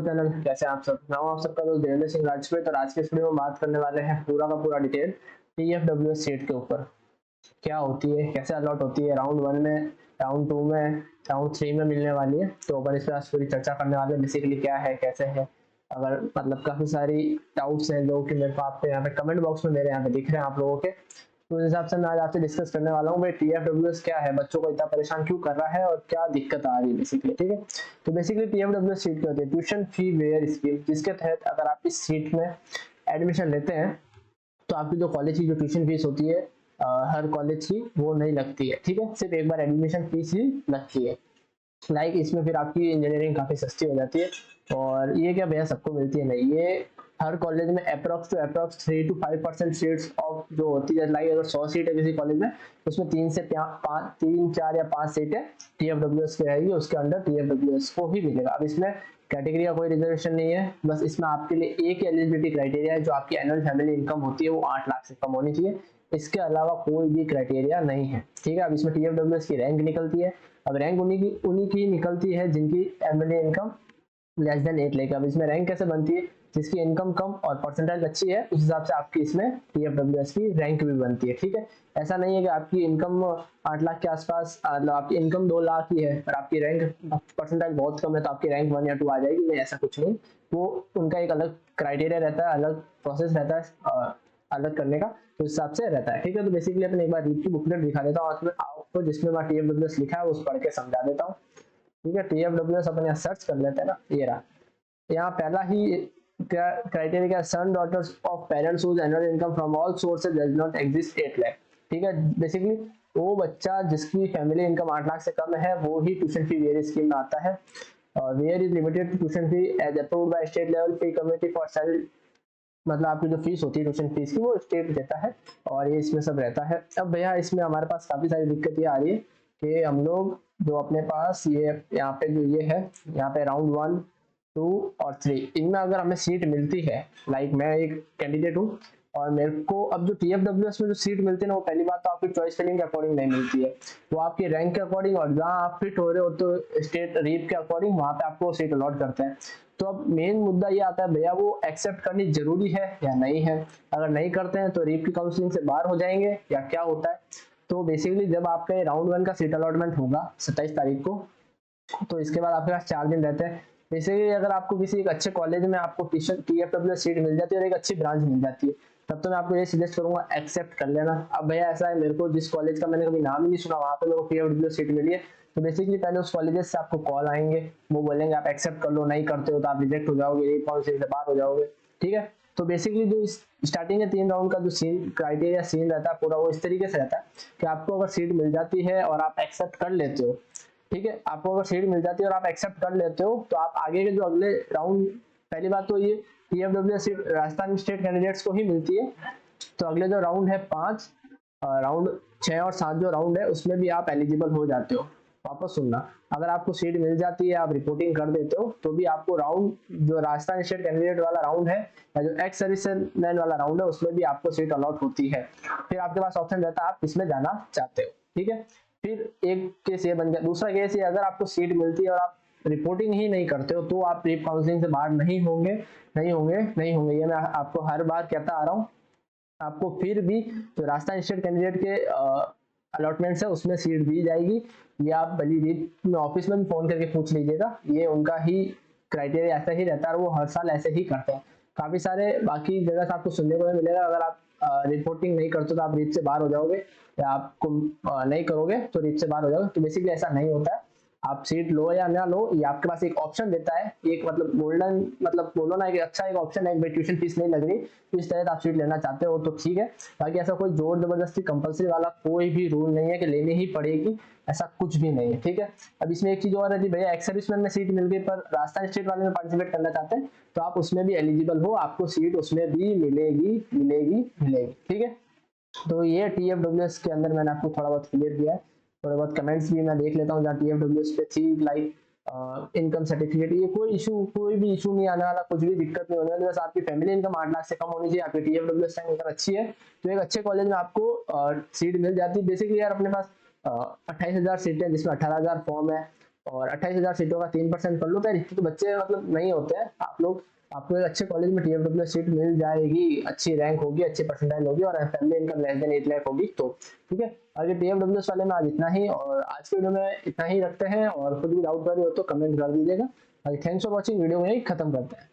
Channel, कैसे हैं आप सब। मैं हूं आप सबका दोस्त देवेंद्र सिंह राजपूत। और आज के इस वीडियो में बात करने वाले हैं पूरा का पूरा डिटेल TFWS सीट के ऊपर। क्या होती है, कैसे अलॉट होती है, राउंड 1 में, राउंड 2 में, राउंड 3 में मिलने वाली है। तो अपन इस पर आज पूरी चर्चा करने वाले हैं, बेसिकली क्या है, कैसे है। अगर मतलब काफी सारी डाउट्स हैं जो कि मेरे को आपके यहाँ पे कमेंट बॉक्स में मेरे यहाँ पे दिख रहे हैं आप लोगों के, तो उस हिसाब से मैं आज आपसे डिस्कस करने वाला हूँ भाई TFWS क्या है, बच्चों को इतना परेशान क्यों कर रहा है और क्या दिक्कत आ रही है बेसिकली। ठीक है, तो बेसिकली TFWS सीट क्या होती है, ट्यूशन फी वेयर स्कीम, जिसके तहत अगर आप इस सीट में एडमिशन लेते हैं तो आपकी जो कॉलेज की जो ट्यूशन फीस होती है हर कॉलेज की वो नहीं लगती है। ठीक है, सिर्फ एक बार एडमिशन फीस ही लगती है। इसमें फिर आपकी इंजीनियरिंग काफी सस्ती हो जाती है। और ये क्या भैया सबको मिलती है, नहीं, ये हर कॉलेज में अप्रोक्स 3 to 5% सीट्स ऑफ जो होती है। लाइक अगर 100 सीट है किसी कॉलेज में, उसमें 3 4 या 5 सीटें TFWS की रहेगी, उसके अंडर TFWS को ही मिलेगा। अब इसमें कैटेगरी का कोई रिजर्वेशन नहीं है, बस इसमें आपके लिए एक एलिजिबिलिटी क्राइटेरिया है, जो आपकी एनुअल फैमिली इनकम होती है वो 8 लाख से कम होनी चाहिए। इसके अलावा कोई भी क्राइटेरिया नहीं है। ठीक है, अब इसमें TFWS की रैंक निकलती है। अब रैंक उन्हीं की निकलती है जिनकी family income less than 8 lakh. अब इसमें रैंक कैसे बनती है, जिसकी इनकम कम और परसेंटाइल अच्छी है उस हिसाब से आपकी इसमें TFWS की रैंक भी बनती है। ठीक है, ऐसा नहीं है कि आपकी इनकम 8 लाख के आसपास, मतलब आपकी इनकम 2 लाख ही है और आपकी रैंक परसेंटाइल बहुत कम है तो आपकी रैंक 1 या 2 आ जाएगी, नहीं, ऐसा कुछ नहीं। वो उनका एक अलग क्राइटेरिया रहता है, अलग प्रोसेस रहता है अलग करने का, तो इस हिसाब से रहता है। ठीक है, तो बेसिकली अपने एक बार रीड की बुकलेट दिखा देता हूँ आपको, जिसमें मैं TFWS लिखा है उस पढ़ के समझा देता हूँ। ठीक है, TFWS अपन यहाँ सर्च कर लेते हैं ना, ये रहा। यहाँ पहला ही criteria, son daughters of parents whose annual income from all sources does not exist 8 lakh. ठीक है, बेसिकली वो बच्चा जिसकी फैमिली इनकम 8 लाख से कम है वो ही ट्यूशन फी वेयर स्कीम में आता है। और waiver is limited to tuition fee as approved by state level fee committee for child, मतलब आपकी जो फीस होती है ट्यूशन फीस की वो स्टेट देता है और ये इसमें सब रहता है। अब भैया इसमें हमारे पास काफी सारी दिक्कत ये आ रही है कि हम लोग जो अपने पास ये यहाँ पे जो ये है, यहाँ पे राउंड 1 2 और 3 इनमें अगर हमें सीट मिलती है, लाइक मैं एक कैंडिडेट हूँ और मेरे को अब जो TFWS में जो सीट मिलती है ना, वो पहली बात तो आपकी चॉइस फिलिंग के अकॉर्डिंग नहीं मिलती है, वो आपकी रैंक के अकॉर्डिंग और जहाँ आप फिट हो रहे हो तो स्टेट रीप के अकॉर्डिंग वहां पे आपको सीट अलॉट करते हैं। तो अब मेन मुद्दा ये आता है भैया वो एक्सेप्ट करनी जरूरी है या नहीं है। अगर नहीं करते हैं तो रीप की काउंसलिंग से बाहर हो जाएंगे या क्या होता है। तो बेसिकली जब आपका राउंड 1 का सीट अलॉटमेंट होगा 27 तारीख को, तो इसके बाद आपके पास 4 दिन रहते हैं। बेसिकली अगर आपको किसी एक अच्छे कॉलेज में आपको TFWS सीट मिल जाती है और एक अच्छी ब्रांच मिल जाती है, तब तो मैं आपको ये सजेस्ट करूंगा एक्सेप्ट कर लेना। अब भैया ऐसा है, मेरे को जिस कॉलेज का मैंने कभी नाम ही नहीं सुना वहां पे मेरे को TFWS सीट मिली है, तो बेसिकली पहले उस कॉलेज से आपको कॉल आएंगे, वो बोलेंगे आप एक्सेप्ट कर लो, नहीं करते हो तो आप रिजेक्ट हो जाओगे, पॉलिसी से बाहर हो जाओगे। ठीक है, तो बेसिकली जो स्टार्टिंग के 3 राउंड का जो सीन क्राइटेरिया सीन रहता है पूरा वो इस तरीके से रहता है कि आपको अगर सीट मिल जाती है और आप एक्सेप्ट कर लेते हो, ठीक है, आपको अगर सीट मिल जाती है और आप एक्सेप्ट कर लेते हो तो आप आगे के जो अगले राउंड, पहली बात तो ये TFWS seat Rajasthan state candidates को ही मिलती है, तो अगले जो राउंड है 5, राउंड 6 और 7 जो राउंड है उसमें भी आप एलिजिबल हो जाते हो। वापस सुनना, अगर आपको सीट मिल जाती है आप रिपोर्टिंग कर देते हो तो भी आपको राउंड जो राजस्थान स्टेट कैंडिडेट वाला राउंड है या जो एक्स सर्विसमैन वाला राउंड है उसमें भी आपको सीट अलॉट होती है। फिर आपके पास ऑप्शन रहता है आप किसमें जाना चाहते हो। ठीक है, फिर एक केस ये बन गया। दूसरा केस ये, अगर आपको सीट मिलती है और आप रिपोर्टिंग ही नहीं करते हो तो आप रीप काउंसलिंग से बाहर नहीं होंगे, नहीं होंगे, नहीं होंगे, ये मैं आपको हर बार कहता आ रहा हूँ। आपको फिर भी जो राजस्थान स्टेट कैंडिडेट के अलॉटमेंट्स है उसमें सीट दी जाएगी। ये आप भली रीप में ऑफिस में भी फोन करके पूछ लीजिएगा, ये उनका ही क्राइटेरिया ऐसा ही रहता है और वो हर साल ऐसे ही करते हैं। काफी सारे बाकी जगह से आपको सुनने को मिलेगा, अगर आप रिपोर्टिंग नहीं करते तो आप रीप से बाहर हो जाओगे या आपको नहीं करोगे तो रीप से बाहर हो जाओगे। तो बेसिकली ऐसा नहीं होता है, आप सीट लो या ना लो ये आपके पास एक ऑप्शन देता है, एक मतलब गोल्डन, मतलब बोलो ना, एक अच्छा एक ऑप्शन है, एक ट्यूशन फीस नहीं लग रही तो इस तरह आप सीट लेना चाहते हो तो ठीक है। बाकी ऐसा कोई जोर जबरदस्ती कंपलसरी वाला कोई भी रूल नहीं है कि लेनी ही पड़ेगी, ऐसा कुछ भी नहीं है। ठीक है, अब इसमें एक चीज और है, भैया एक्स सर्विसमैन में सीट मिल गई पर राजस्थान स्टेट वाले में पार्टिसिपेट करना चाहते हैं तो आप उसमें भी एलिजिबल हो, आपको सीट उसमें भी मिलेगी मिलेगी मिलेगी। ठीक है, तो ये TFWS के अंदर मैंने आपको थोड़ा बहुत क्लियर किया है। थोड़े बहुत कमेंट्स भी मैं देख लेता हूँ जहाँ TFWS पे थी, लाइक इनकम सर्टिफिकेट, ये कोई इशू, कोई भी इशू नहीं आने वाला, कुछ भी दिक्कत नहीं होने वाली, बस आपकी फैमिली इनकम 8 लाख से कम होनी चाहिए, आपकी TFWS रैंक अगर अच्छी है तो एक अच्छे कॉलेज में आपको सीट मिल जाती है। बेसिकली यार अपने पास 28,000 सीटें जिसमें 18,000 फॉर्म है और 28,000 सीटों का 3% कर लो तो यार इतने तो बच्चे मतलब नहीं होते हैं आप लोग। आपको एक अच्छे कॉलेज में TFW सीट मिल जाएगी, अच्छी रैंक होगी, अच्छी परसेंटाइल होगी और family income less than 8 lakh होगी तो ठीक है। आगे TFW वाले में आज इतना ही, और आज के वीडियो में इतना ही रखते हैं, और कुछ भी डाउट कर रहे हो तो कमेंट कर दीजिएगा। थैंक्स फॉर वॉचिंग, वीडियो में ही खत्म करते हैं।